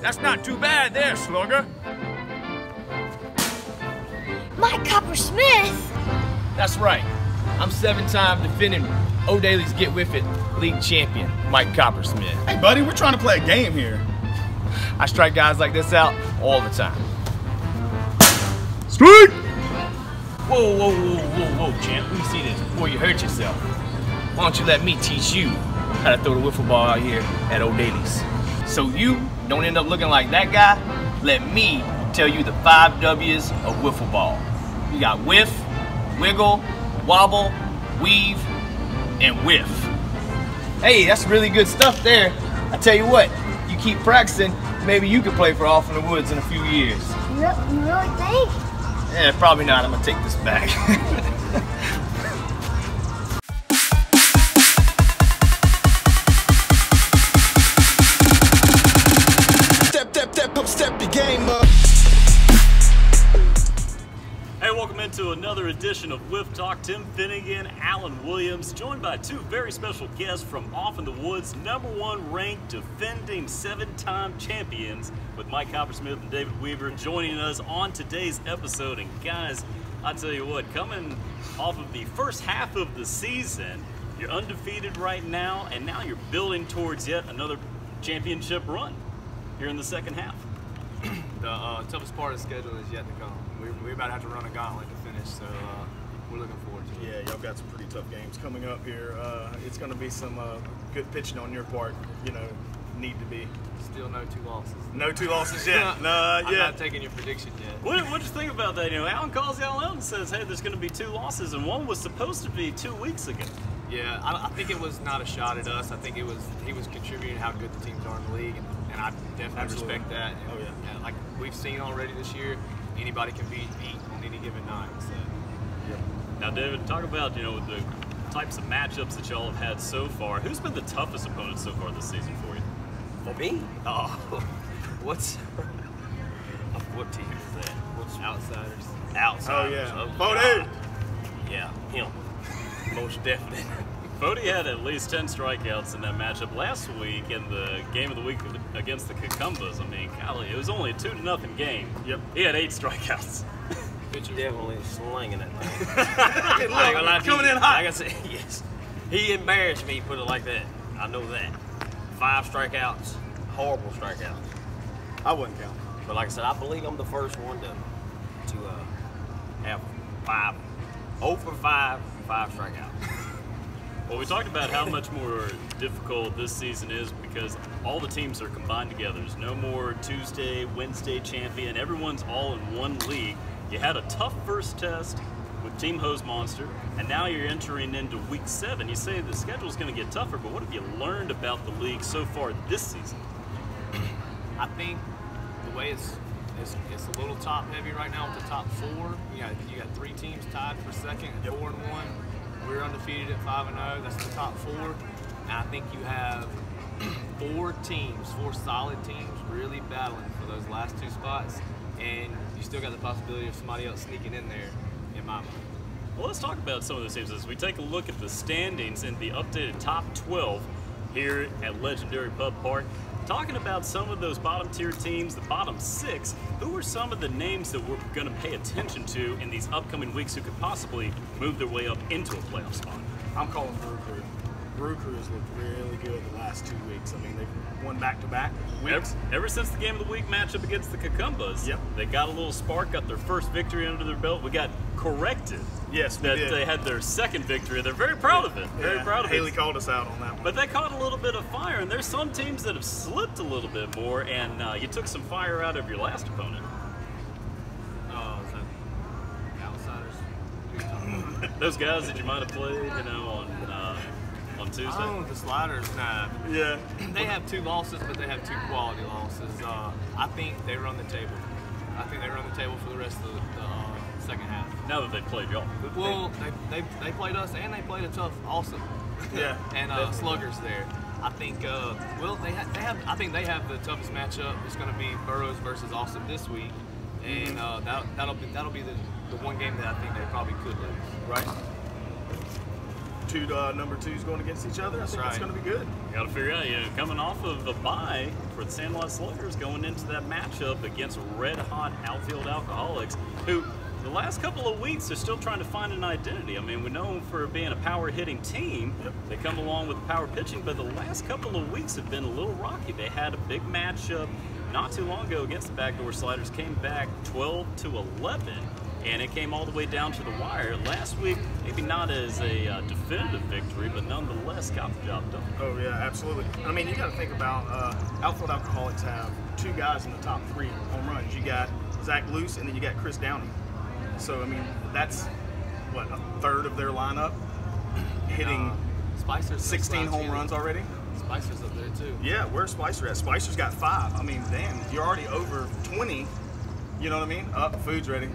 That's not too bad there, Slugger. Mike Coppersmith? That's right. I'm 7-time defending O'Daly's Get Wiff It League champion, Mike Coppersmith. Hey, buddy, we're trying to play a game here. I strike guys like this out all the time. Strike! Whoa, champ. Let me see this before you hurt yourself. Why don't you let me teach you how to throw the wiffle ball out here at O'Daly's? So you don't end up looking like that guy. Let me tell you the 5 W's of wiffle ball. You got whiff, wiggle, wobble, weave, and whiff. Hey, that's really good stuff there. I tell you what, you keep practicing, maybe you could play for Off in the Woods in a few years. You really think? Yeah, probably not. I'm gonna take this back. Step your game up. Hey, welcome into another edition of Wiff Talk. Tim Finnegan, Alan Williams, joined by 2 very special guests from Off in the Woods, #1 ranked defending 7-time champions, with Mike Coppersmith and David Weaver joining us on today's episode. And guys, I tell you what, coming off of the first half of the season, you're undefeated right now, and now you're building towards yet another championship run here in the second half. The toughest part of the schedule is yet to come. We're about to have to run a gauntlet to finish, so we're looking forward to it. Yeah, y'all got some pretty tough games coming up here. It's going to be some good pitching on your part, you know, need to be. Still no 2 losses. No 2 losses yet? No, I'm not taking your prediction yet. What'd you think about that? You know, Alan calls y'all out and says, hey, there's going to be 2 losses, and one was supposed to be 2 weeks ago. Yeah, I think it was not a shot at us. I think he was contributing how good the teams are in the league, and I definitely respect that. And, oh, yeah. Like we've seen already this year, anybody can beat on any given night. So. Yep. Now, David, talk about, you know, the types of matchups that y'all have had so far. Who's been the toughest opponent so far this season for you? For me? Oh, what team is that? What's outsiders? Outsiders. Oh, yeah. Bodie! Yeah, him. Most definitely. Bodie had at least 10 strikeouts in that matchup last week in the game of the week against the Cucumbas. I mean, golly, it was only a 2-0 game. Yep. He had 8 strikeouts. Definitely slinging that thing. Coming in hot. Like I said, yes. He embarrassed me, put it like that. I know that. 5 strikeouts, horrible strikeouts. I wouldn't count. But like I said, I believe I'm the first one to have 0 for 5 strikeouts. Well, we talked about how much more difficult this season is because all the teams are combined together. There's no more Tuesday, Wednesday champion. Everyone's all in one league. You had a tough first test with Team Hose Monster, and now you're entering into week 7. You say the schedule's going to get tougher, but what have you learned about the league so far this season? I think the way it's a little top heavy right now with the top 4. You got 3 teams tied for second at 4-1. We're undefeated at 5-0. That's the top 4. And I think you have 4 solid teams really battling for those last 2 spots. And you still got the possibility of somebody else sneaking in there, in my mind. Well, let's talk about some of those teams as we take a look at the standings in the updated top 12 here at Legendary Pub Park. Talking about some of those bottom tier teams, the bottom 6, who are some of the names that we're going to pay attention to in these upcoming weeks who could possibly move their way up into a playoff spot? I'm calling Brew Crew. Brew Crew has looked really good the last 2 weeks. I mean, they've won back-to-back weeks. Ever since the game of the week matchup against the Cucumbas, yep. They got a little spark, got their first victory under their belt. We got corrected. Yes, that they had their second victory. They're very proud of it. Very proud of it. Haley called us out on that one. But they caught a little bit of fire, and there's some teams that have slipped a little bit more, and you took some fire out of your last opponent. Oh, is that outsiders? Those guys that you might have played, you know, on Tuesday. Oh, the Sliders, nah. Yeah. They have 2 losses, but they have 2 quality losses. I think they run the table. I think they run the table for the rest of the second half. Now that they've played y'all. Well, they played us, and they played a tough Austin. Yeah. And Sluggers there. I think. Well, I think they have the toughest matchup. It's going to be Burroughs versus Austin this week, and that'll be the one game that I think they probably could lose. Right. two number twos going against each other. I think it's going to be good. Got to figure out, coming off of a bye for the Sandlot Sluggers, going into that matchup against red-hot outfield alcoholics, who the last couple of weeks are still trying to find an identity. I mean, we know them for being a power-hitting team. Yep. They come along with power pitching, but the last couple of weeks have been a little rocky. They had a big matchup not too long ago against the Backdoor Sliders, came back 12-11. And it came all the way down to the wire. Last week, maybe not as a definitive victory, but nonetheless got the job done. Oh, yeah, absolutely. I mean, you got to think about outfield alcoholics have two guys in the top 3 home runs. You got Zach Luce, and then you got Chris Downey. So, I mean, that's, what, a third of their lineup hitting Spicer's 16 home runs already? Spicer's up there, too. Yeah, where's Spicer at? Spicer's got 5. I mean, damn, you're already over 20. You know what I mean? Food's ready.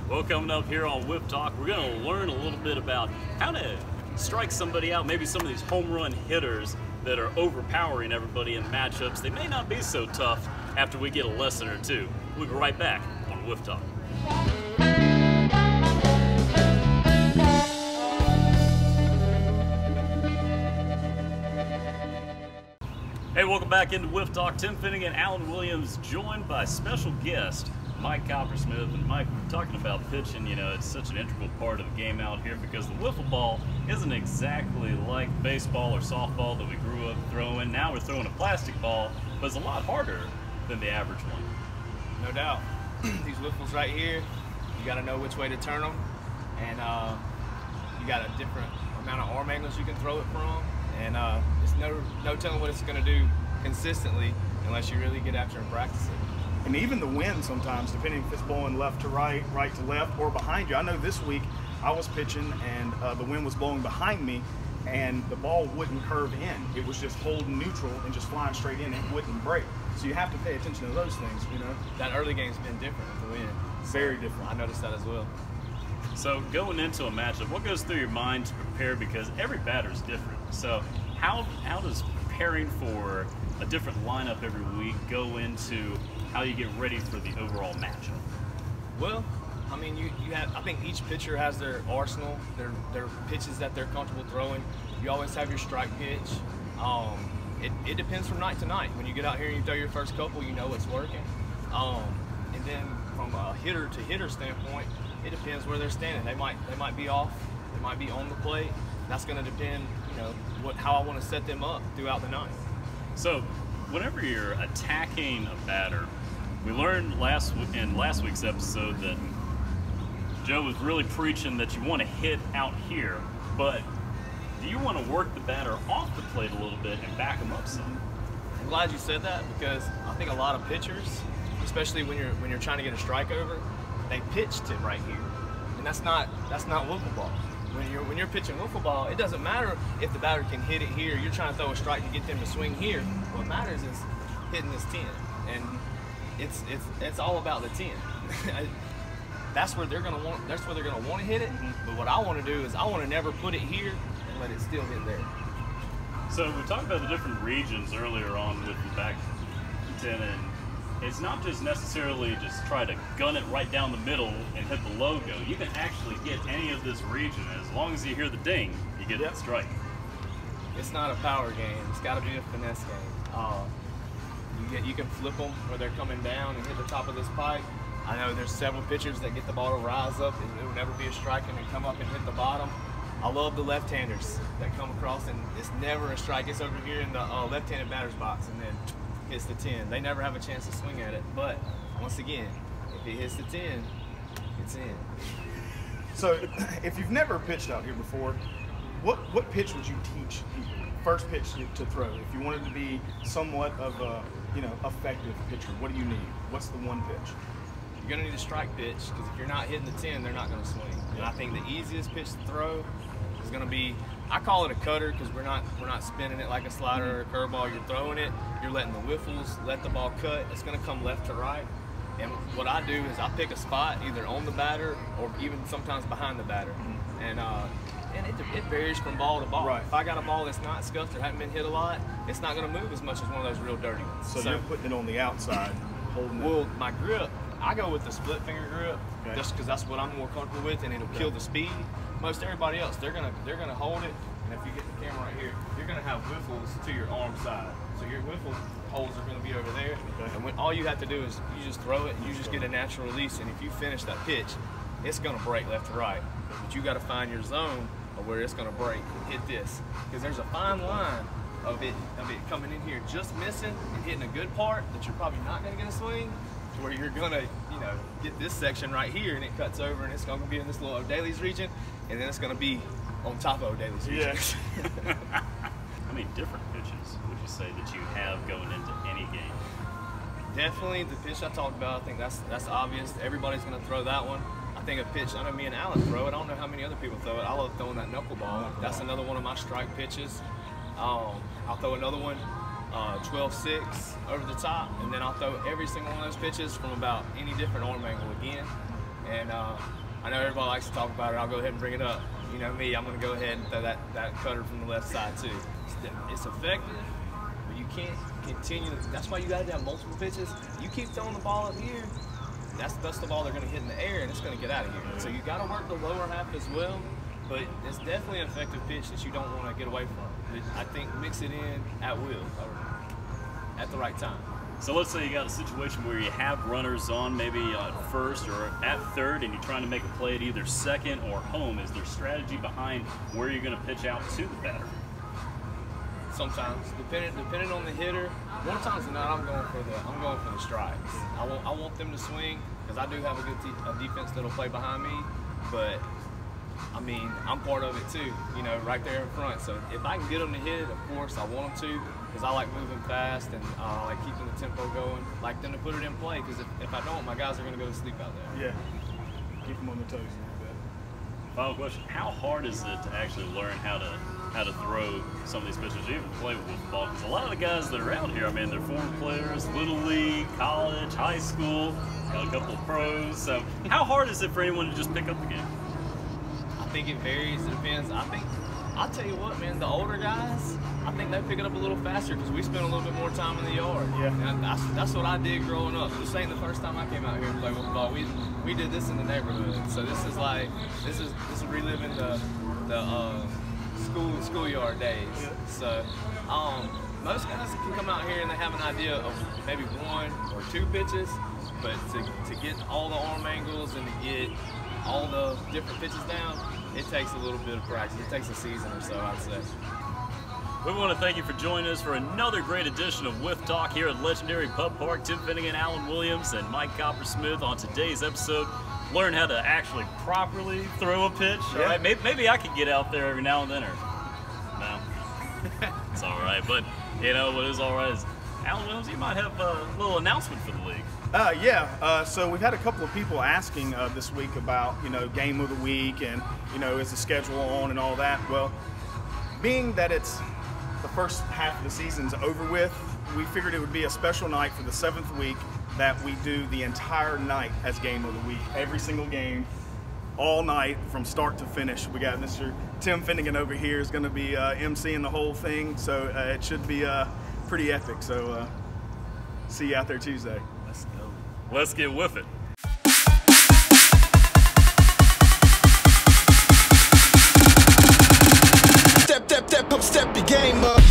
Well, coming up here on Wiff Talk, we're going to learn a little bit about how to strike somebody out, maybe some of these home run hitters that are overpowering everybody in matchups. They may not be so tough after we get a lesson or two. We'll be right back on Wiff Talk. Hey, welcome back into Wiff Talk. Tim Finnegan, Alan Williams, joined by special guest Mike Coppersmith. And Mike, we're talking about pitching. You know, it's such an integral part of the game out here because the wiffle ball isn't exactly like baseball or softball that we grew up throwing. Now we're throwing a plastic ball, but it's a lot harder than the average one. No doubt. These wiffles right here, you got to know which way to turn them, and you got a different amount of arm angles you can throw it from, and it's no telling what it's going to do consistently unless you really get after and practice it. And even the wind sometimes, depending if it's blowing left to right, right to left, or behind you. I know this week I was pitching and the wind was blowing behind me and the ball wouldn't curve in. It was just holding neutral and just flying straight in. It wouldn't break. So you have to pay attention to those things, you know. That early game's been different with the wind. Very different. I noticed that as well. So going into a matchup, what goes through your mind to prepare? Because every batter is different. So how does preparing for a different lineup every week go into how you get ready for the overall matchup? Well, I mean, you have. I think each pitcher has their arsenal, their pitches that they're comfortable throwing. You always have your strike pitch. It depends from night to night. When you get out here and you throw your first couple, you know what's working. And then from a hitter to hitter standpoint, it depends where they're standing. They might be off. They might be on the plate. That's going to depend, you know, how I want to set them up throughout the night. So, whenever you're attacking a batter, we learned in last week's episode that Joe was really preaching that you want to hit out here, but do you want to work the batter off the plate a little bit and back him up some? I'm glad you said that because I think a lot of pitchers, especially when you're trying to get a strike over, they pitched it right here, and that's not wiffle ball. When you're pitching wiffle ball, it doesn't matter if the batter can hit it here. You're trying to throw a strike to get them to swing here. What matters is hitting this 10, and it's all about the 10. That's where they're gonna want. That's where they're gonna want to hit it. But what I want to do is I want to never put it here and let it still hit there. So we talked about the different regions earlier on with the back 10, and it's not just necessarily just try to gun it right down the middle and hit the logo. You can actually get any of this region. As long as you hear the ding, you get the strike. It's not a power game. It's got to be a finesse game. You can flip them where they're coming down and hit the top of this pipe. I know there's several pitchers that get the ball to rise up and it will never be a strike and then come up and hit the bottom. I love the left-handers that come across and it's never a strike. It's over here in the left-handed batter's box and then hits the 10. They never have a chance to swing at it. But once again, if it hits the 10, it's in. So if you've never pitched out here before, what pitch would you teach people? First pitch to throw. If you wanted to be somewhat of a effective pitcher, what do you need? What's the one pitch? You're gonna need a strike pitch because if you're not hitting the 10, they're not gonna swing. And I think the easiest pitch to throw is gonna be, I call it a cutter because we're not spinning it like a slider or a curveball. You're throwing it. You're letting the whiffles let the ball cut. It's gonna come left to right. And what I do is I pick a spot either on the batter or even sometimes behind the batter. And it varies from ball to ball. Right. If I got a ball that's not scuffed or hasn't been hit a lot, it's not going to move as much as one of those real dirty ones. So you're putting it on the outside, holding it. Well, my grip, I go with the split finger grip, just because that's what I'm more comfortable with, and it'll kill the speed. Most everybody else, they're gonna hold it, and if you get the camera right here, you're gonna have whiffles to your arm side. So your whiffle holes are gonna be over there, and when all you have to do is you just throw it, and you just get a natural release, and if you finish that pitch, it's gonna break left to right. But you gotta find your zone of where it's gonna break and hit this, because there's a fine line of it coming in here just missing and hitting a good part that you're probably not gonna get a swing, to where you're gonna, you know, get this section right here and it cuts over and it's gonna be in this little O'Daly's region, and then it's gonna be on top of O'Daly's region. Yeah. How many different pitches would you say that you have going into any game? Definitely the pitch I talked about. I think that's obvious. Everybody's gonna throw that one. I think a pitch, I know me and Alan throw it. I don't know how many other people throw it. I love throwing that knuckleball. That's another one of my strike pitches. I'll throw another one, 12-6 over the top, and then I'll throw every single one of those pitches from about any different arm angle again. And I know everybody likes to talk about it. I'll go ahead and bring it up. You know me, I'm going to go ahead and throw that cutter from the left side too. It's effective, but you can't continue. That's why you got to have multiple pitches. You keep throwing the ball up here, that's the ball they're going to hit in the air, and it's going to get out of here. So you got to work the lower half as well. But it's definitely an effective pitch that you don't want to get away from. I think mix it in at will, or at the right time. So let's say you got a situation where you have runners on maybe at first or at third, and you're trying to make a play at either second or home. Is there strategy behind where you're going to pitch out to the batter? Sometimes, depending on the hitter. More times than not, I'm going for the strikes. I want them to swing, because I do have a good defense that'll play behind me, but I mean, I'm part of it too, you know, right there in front. So if I can get them to hit, of course, I want them to, because I like moving fast and I like keeping the tempo going. Like them to put it in play, because if I don't, my guys are going to go to sleep out there. Yeah, keep them on the toes a little bit. Final question: how hard is it to actually learn how to throw some of these pitches, even play with football? Because a lot of the guys that are out here, I mean, they're former players, little league, college, high school, got a couple of pros. So how hard is it for anyone to just pick up the game? I think it varies. It depends. I'll tell you what, man, the older guys, I think they pick it up a little faster because we spend a little bit more time in the yard. Yeah. And that's what I did growing up. This ain't the first time I came out here and played football. We did this in the neighborhood. So this is like this is reliving the schoolyard days. Yeah. So most guys can come out here and they have an idea of maybe one or two pitches, but to get all the arm angles and to get all the different pitches down, it takes a little bit of practice. It takes a season or so, I'd say. We want to thank you for joining us for another great edition of Wiff Talk here at legendary Pub Park. Tim Finnegan, Alan Williams, and Mike Coppersmith on today's episode. Learn how to actually properly throw a pitch. Yeah. All right, maybe I could get out there every now and then, or no. It's all right, but you know what is all right is, Alan Williams, you might have a little announcement for the league. So we've had a couple of people asking this week about, you know, game of the week and, you know, is the schedule on and all that. Well, being that it's the first half of the season's over with, we figured it would be a special night for the 7th week that we do the entire night as game of the week. Every single game, all night from start to finish. We got Mr. Tim Finnegan over here is going to be emceeing the whole thing, so it should be pretty epic. So see you out there Tuesday. Let's go. Let's get with it. Step your game up.